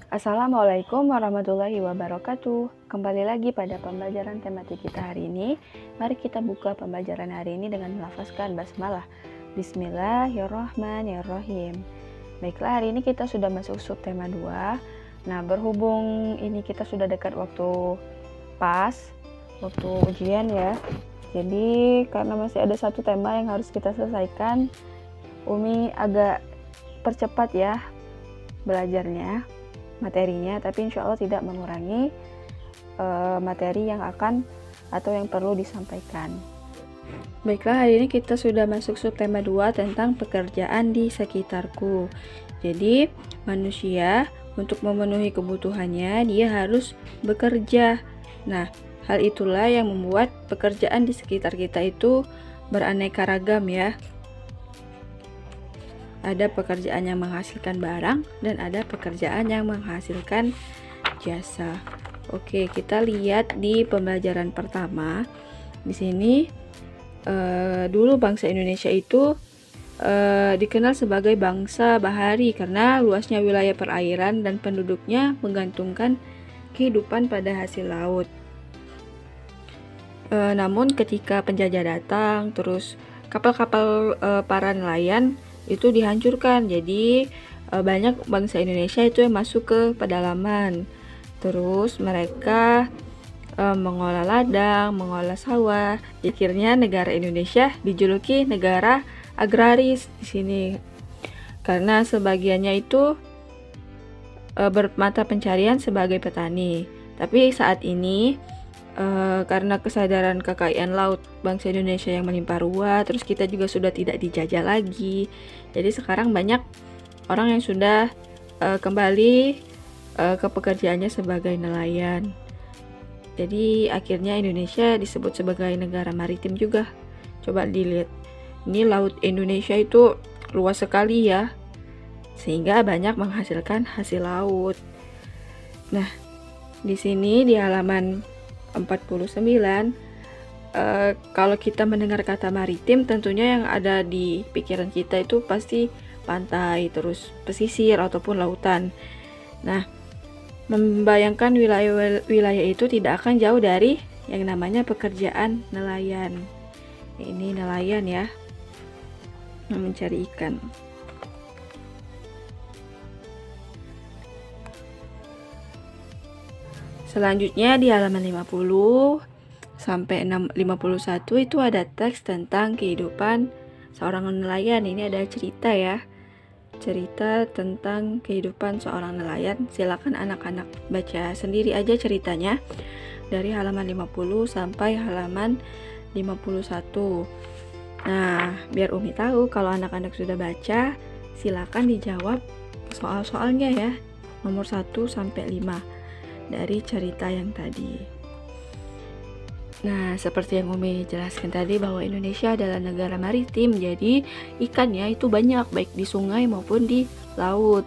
Assalamualaikum warahmatullahi wabarakatuh. Kembali lagi pada pembelajaran tematik kita hari ini. Mari kita buka pembelajaran hari ini dengan melafazkan basmalah. Bismillahirrahmanirrahim. Baiklah, hari ini kita sudah masuk subtema 2. Nah, berhubung ini kita sudah dekat waktu ujian ya. Jadi karena masih ada satu tema yang harus kita selesaikan, Umi agak percepat ya belajarnya, materinya, tapi insya Allah tidak mengurangi materi yang akan atau yang perlu disampaikan. Baiklah, hari ini kita sudah masuk subtema 2 tentang pekerjaan di sekitarku. Jadi, manusia untuk memenuhi kebutuhannya dia harus bekerja. Nah, hal itulah yang membuat pekerjaan di sekitar kita itu beraneka ragam ya. Ada pekerjaan yang menghasilkan barang dan ada pekerjaan yang menghasilkan jasa. Oke, kita lihat di pembelajaran pertama. Di sini dulu bangsa Indonesia itu dikenal sebagai bangsa bahari karena luasnya wilayah perairan dan penduduknya menggantungkan kehidupan pada hasil laut. Namun ketika penjajah datang, terus kapal-kapal para nelayan itu dihancurkan, jadi banyak bangsa Indonesia itu yang masuk ke pedalaman. Terus mereka mengolah ladang, mengolah sawah. Akhirnya negara Indonesia dijuluki negara agraris di sini karena sebagiannya itu bermata pencarian sebagai petani. Tapi saat ini karena kesadaran kekayaan laut bangsa Indonesia yang melimpah ruah, terus kita juga sudah tidak dijajah lagi. Jadi sekarang banyak orang yang sudah kembali ke pekerjaannya sebagai nelayan. Jadi akhirnya Indonesia disebut sebagai negara maritim juga. Coba dilihat, ini laut Indonesia itu luas sekali ya, sehingga banyak menghasilkan hasil laut. Nah, di sini di halaman 49, kalau kita mendengar kata maritim, tentunya yang ada di pikiran kita itu pasti pantai, terus pesisir ataupun lautan. Nah, membayangkan wilayah itu tidak akan jauh dari yang namanya pekerjaan nelayan. Ini nelayan ya, mencari ikan. Selanjutnya di halaman 50 sampai 51 itu ada teks tentang kehidupan seorang nelayan. Ini ada cerita ya. Cerita tentang kehidupan seorang nelayan. Silakan anak-anak baca sendiri aja ceritanya dari halaman 50 sampai halaman 51. Nah, biar Umi tahu kalau anak-anak sudah baca, silakan dijawab soal-soalnya ya. Nomor 1 sampai 5 dari cerita yang tadi. Nah, seperti yang Umi jelaskan tadi bahwa Indonesia adalah negara maritim, jadi ikannya itu banyak baik di sungai maupun di laut.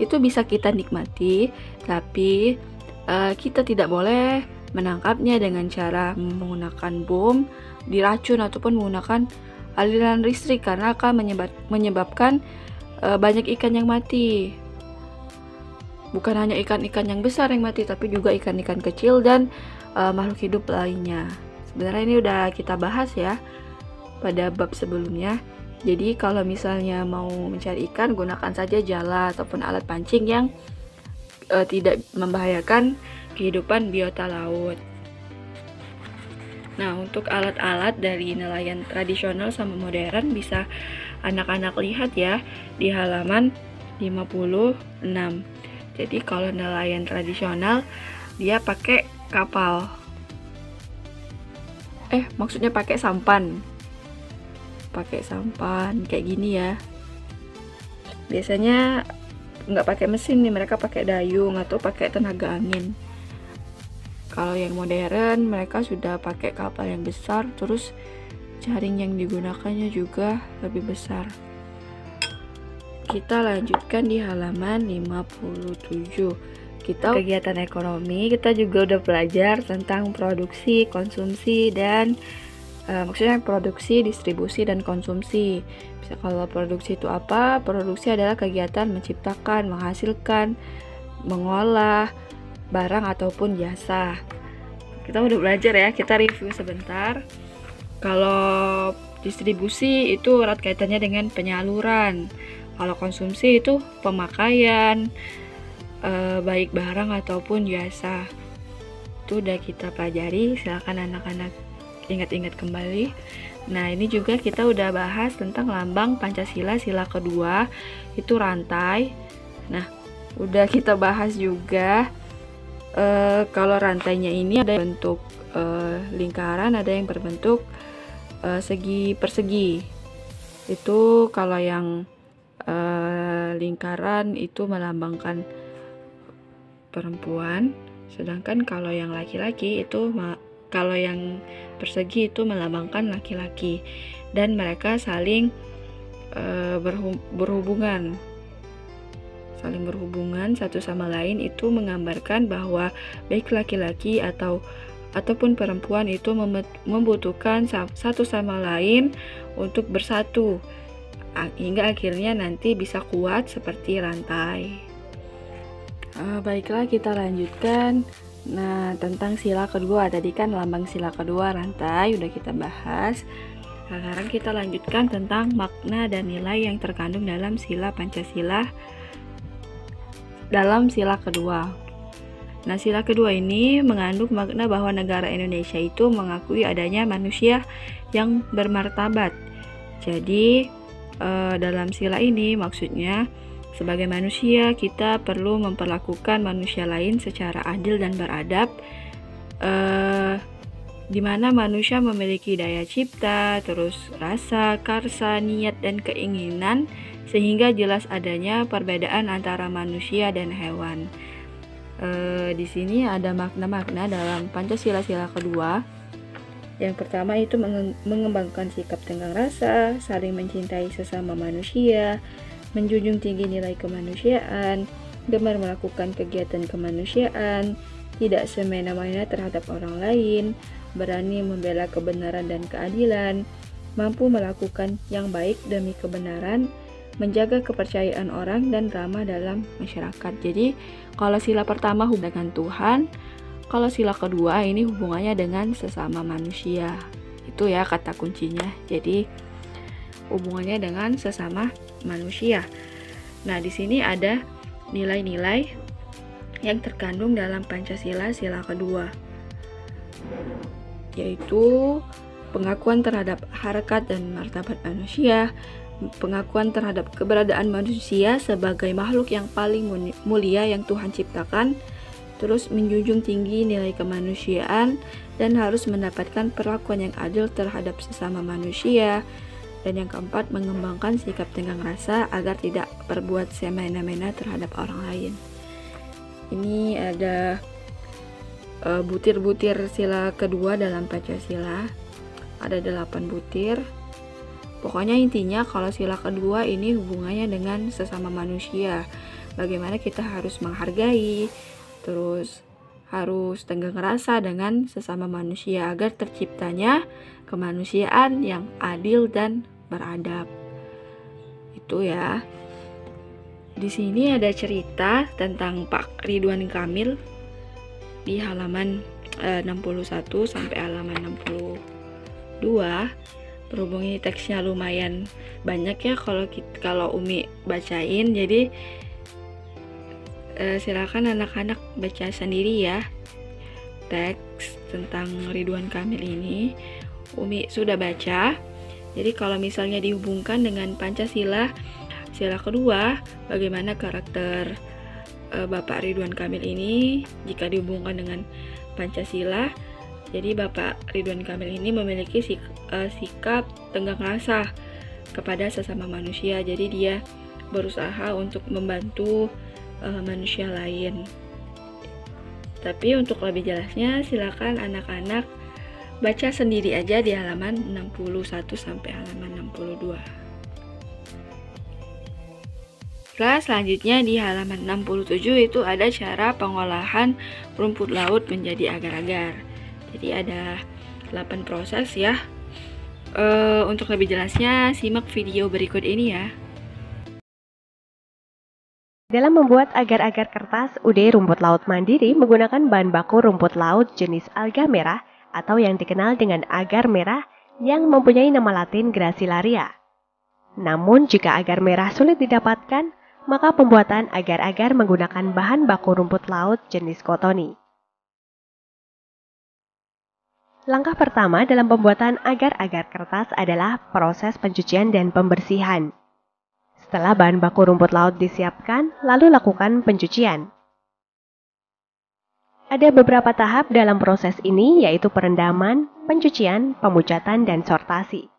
Itu bisa kita nikmati, tapi kita tidak boleh menangkapnya dengan cara menggunakan bom, diracun ataupun menggunakan aliran listrik karena akan menyebabkan banyak ikan yang mati. Bukan hanya ikan-ikan yang besar yang mati, tapi juga ikan-ikan kecil dan makhluk hidup lainnya. Sebenarnya ini udah kita bahas ya pada bab sebelumnya. Jadi kalau misalnya mau mencari ikan, gunakan saja jala ataupun alat pancing yang tidak membahayakan kehidupan biota laut. Nah, untuk alat-alat dari nelayan tradisional sama modern bisa anak-anak lihat ya di halaman 56. Jadi kalau nelayan tradisional dia pakai kapal. Maksudnya pakai sampan. Pakai sampan kayak gini ya. Biasanya nggak pakai mesin nih, mereka pakai dayung atau pakai tenaga angin. Kalau yang modern mereka sudah pakai kapal yang besar, terus jaring yang digunakannya juga lebih besar. Kita lanjutkan di halaman 57. Kita kegiatan ekonomi, kita juga udah belajar tentang produksi, konsumsi, dan maksudnya produksi, distribusi, dan konsumsi. Bisa kalau produksi itu apa? Produksi adalah kegiatan menciptakan, menghasilkan, mengolah barang ataupun jasa. Kita udah belajar ya, kita review sebentar. Kalau distribusi itu erat kaitannya dengan penyaluran. Kalau konsumsi itu pemakaian, baik barang ataupun jasa. Itu udah kita pelajari, silakan anak-anak ingat-ingat kembali. Nah, ini juga kita udah bahas tentang lambang Pancasila sila kedua, itu rantai. Nah, udah kita bahas juga kalau rantainya ini ada bentuk lingkaran, ada yang berbentuk segi persegi. Itu kalau yang lingkaran itu melambangkan perempuan, sedangkan kalau yang laki-laki itu kalau yang persegi itu melambangkan laki-laki, dan mereka saling berhubungan satu sama lain. Itu menggambarkan bahwa baik laki-laki ataupun perempuan itu membutuhkan satu sama lain untuk bersatu hingga akhirnya nanti bisa kuat seperti rantai. Baiklah, kita lanjutkan. Nah, tentang sila kedua, tadi kan lambang sila kedua rantai udah kita bahas. Sekarang kita lanjutkan tentang makna dan nilai yang terkandung dalam sila Pancasila dalam sila kedua. Nah, sila kedua ini mengandung makna bahwa negara Indonesia itu mengakui adanya manusia yang bermartabat. Jadi dalam sila ini maksudnya sebagai manusia kita perlu memperlakukan manusia lain secara adil dan beradab, di mana manusia memiliki daya cipta, terus rasa, karsa, niat, dan keinginan, sehingga jelas adanya perbedaan antara manusia dan hewan. Di sini ada makna-makna dalam Pancasila sila kedua. Yang pertama itu mengembangkan sikap tenggang rasa, saling mencintai sesama manusia, menjunjung tinggi nilai kemanusiaan, gemar melakukan kegiatan kemanusiaan, tidak semena-mena terhadap orang lain, berani membela kebenaran dan keadilan, mampu melakukan yang baik demi kebenaran, menjaga kepercayaan orang, dan ramah dalam masyarakat. Jadi kalau sila pertama hubungan dengan Tuhan, kalau sila kedua ini hubungannya dengan sesama manusia. Itu ya kata kuncinya. Jadi hubungannya dengan sesama manusia. Nah, di sini ada nilai-nilai yang terkandung dalam Pancasila sila kedua, yaitu pengakuan terhadap harkat dan martabat manusia, pengakuan terhadap keberadaan manusia sebagai makhluk yang paling mulia yang Tuhan ciptakan, terus menjunjung tinggi nilai kemanusiaan dan harus mendapatkan perlakuan yang adil terhadap sesama manusia. Dan yang keempat, mengembangkan sikap tenggang rasa agar tidak berbuat semena-mena terhadap orang lain. Ini ada butir-butir sila kedua dalam Pancasila. Ada 8 butir. Pokoknya intinya kalau sila kedua ini hubungannya dengan sesama manusia. Bagaimana kita harus menghargai, terus harus tenggang rasa dengan sesama manusia agar terciptanya kemanusiaan yang adil dan beradab. Itu ya. Di sini ada cerita tentang Pak Ridwan Kamil di halaman 61 sampai halaman 62. Berhubung ini teksnya lumayan banyak ya kalau Umi bacain, jadi silakan anak-anak baca sendiri ya teks tentang Ridwan Kamil ini. Umi sudah baca. Jadi kalau misalnya dihubungkan dengan Pancasila sila kedua, bagaimana karakter Bapak Ridwan Kamil ini jika dihubungkan dengan Pancasila? Jadi Bapak Ridwan Kamil ini memiliki sikap tenggang rasa kepada sesama manusia. Jadi dia berusaha untuk membantu manusia lain. Tapi untuk lebih jelasnya silakan anak-anak baca sendiri aja di halaman 61 sampai halaman 62. Selanjutnya di halaman 67 itu ada cara pengolahan rumput laut menjadi agar-agar. Jadi ada 8 proses ya. Untuk lebih jelasnya simak video berikut ini ya. Dalam membuat agar-agar kertas, UD Rumput Laut Mandiri menggunakan bahan baku rumput laut jenis alga merah atau yang dikenal dengan agar merah yang mempunyai nama latin Gracilaria. Namun jika agar merah sulit didapatkan, maka pembuatan agar-agar menggunakan bahan baku rumput laut jenis kotoni. Langkah pertama dalam pembuatan agar-agar kertas adalah proses pencucian dan pembersihan. Setelah bahan baku rumput laut disiapkan, lalu lakukan pencucian. Ada beberapa tahap dalam proses ini, yaitu perendaman, pencucian, pemucatan, dan sortasi.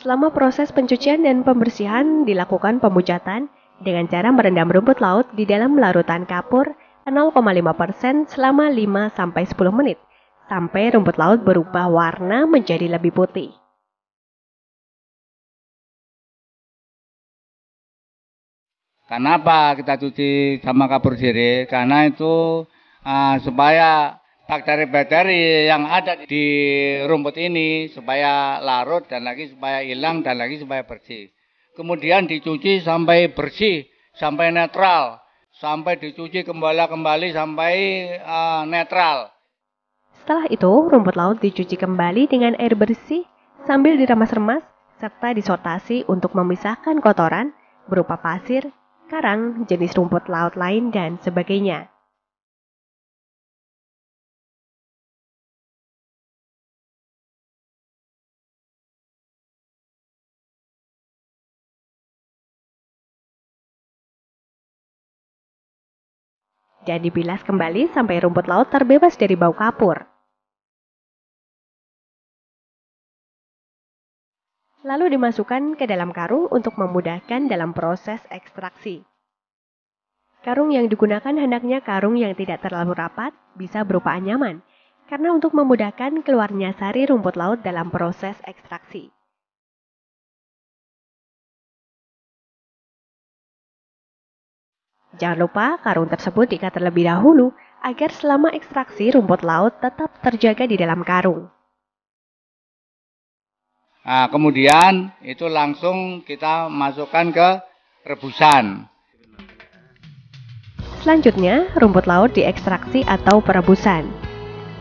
Selama proses pencucian dan pembersihan dilakukan pemucatan dengan cara merendam rumput laut di dalam larutan kapur 0,5% selama 5-10 menit, sampai rumput laut berubah warna menjadi lebih putih. Kenapa kita cuci sama kapur sirih? Karena itu supaya bakteri-bakteri yang ada di rumput ini supaya larut dan lagi supaya hilang dan lagi supaya bersih. Kemudian dicuci sampai bersih, sampai netral, sampai dicuci kembali sampai netral. Setelah itu, rumput laut dicuci kembali dengan air bersih sambil diremas-remas serta disortasi untuk memisahkan kotoran berupa pasir, karang, jenis rumput laut lain, dan sebagainya. Dan dibilas kembali sampai rumput laut terbebas dari bau kapur. Lalu dimasukkan ke dalam karung untuk memudahkan dalam proses ekstraksi. Karung yang digunakan hendaknya karung yang tidak terlalu rapat, bisa berupa anyaman, karena untuk memudahkan keluarnya sari rumput laut dalam proses ekstraksi. Jangan lupa karung tersebut diikat terlebih dahulu agar selama ekstraksi rumput laut tetap terjaga di dalam karung. Nah, kemudian itu langsung kita masukkan ke rebusan. Selanjutnya, rumput laut diekstraksi atau perebusan.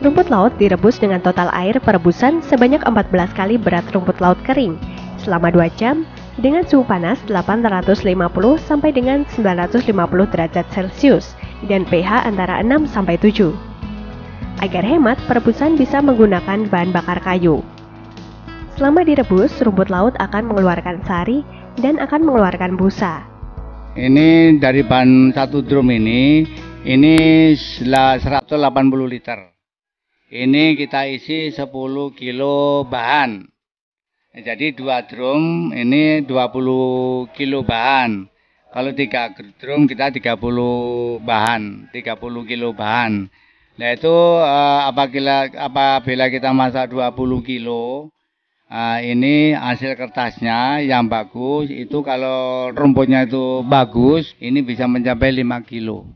Rumput laut direbus dengan total air perebusan sebanyak 14 kali berat rumput laut kering selama 2 jam dengan suhu panas 850 sampai dengan 950 derajat Celcius dan pH antara 6 sampai 7. Agar hemat, perebusan bisa menggunakan bahan bakar kayu. Selama direbus, rumput laut akan mengeluarkan sari dan akan mengeluarkan busa. Ini dari bahan satu drum ini 180 liter. Ini kita isi 10 kilo bahan. Jadi 2 drum ini 20 kilo bahan. Kalau 3 drum kita 30 bahan, 30 kilo bahan. Nah itu apabila kita masak 20 kilo, ini hasil kertasnya yang bagus. Itu kalau rumputnya itu bagus, ini bisa mencapai 5 kilo.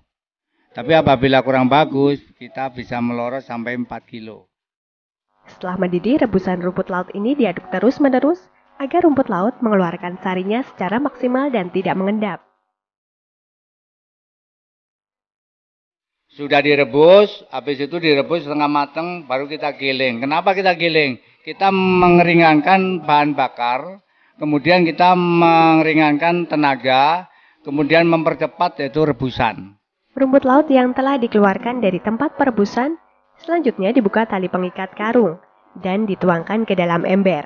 Tapi apabila kurang bagus, kita bisa melorot sampai 4 kilo. Setelah mendidih, rebusan rumput laut ini diaduk terus-menerus agar rumput laut mengeluarkan sarinya secara maksimal dan tidak mengendap. Sudah direbus, habis itu direbus setengah matang, baru kita giling. Kenapa kita giling? Kita mengeringankan bahan bakar, kemudian kita mengeringankan tenaga, kemudian mempercepat yaitu rebusan. Rumput laut yang telah dikeluarkan dari tempat perebusan selanjutnya dibuka tali pengikat karung dan dituangkan ke dalam ember.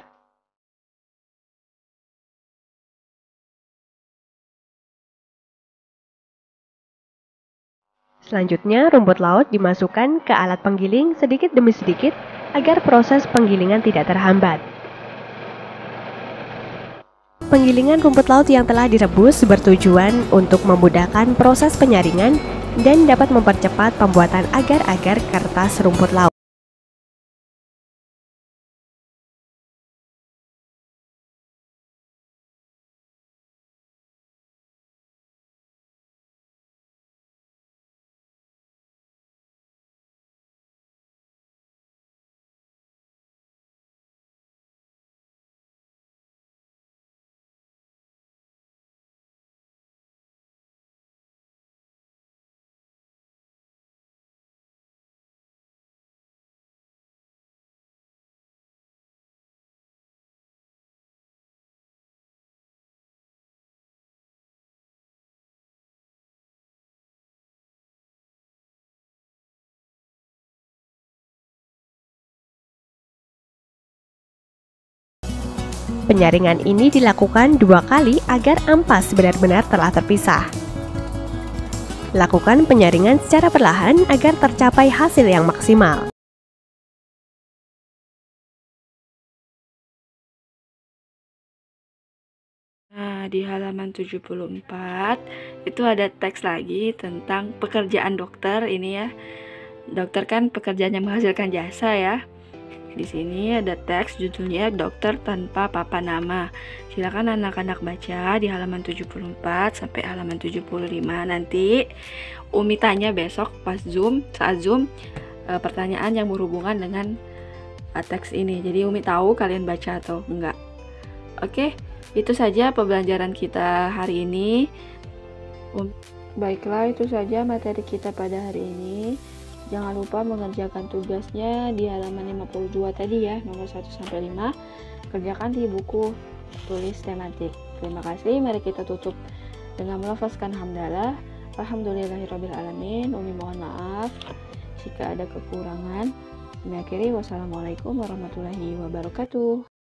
Selanjutnya, rumput laut dimasukkan ke alat penggiling sedikit demi sedikit agar proses penggilingan tidak terhambat. Penggilingan rumput laut yang telah direbus bertujuan untuk memudahkan proses penyaringan dan dapat mempercepat pembuatan agar-agar kertas rumput laut. Penyaringan ini dilakukan 2 kali agar ampas benar-benar telah terpisah. Lakukan penyaringan secara perlahan agar tercapai hasil yang maksimal. Nah, di halaman 74 itu ada teks lagi tentang pekerjaan dokter ini ya. Dokter kan pekerjaan yang menghasilkan jasa ya. Di sini ada teks judulnya Dokter Tanpa Papan Nama. Silakan anak-anak baca di halaman 74 sampai halaman 75. Nanti Umi tanya besok pas saat Zoom pertanyaan yang berhubungan dengan teks ini. Jadi Umi tahu kalian baca atau enggak. Oke, itu saja pembelajaran kita hari ini. Baiklah, itu saja materi kita pada hari ini. Jangan lupa mengerjakan tugasnya di halaman 52 tadi ya, nomor 1 sampai 5. Kerjakan di buku tulis tematik. Terima kasih. Mari kita tutup dengan melafazkan hamdalah. Alhamdulillahirabbil alamin. Umi mohon maaf jika ada kekurangan. Umi akhiri, wassalamualaikum warahmatullahi wabarakatuh.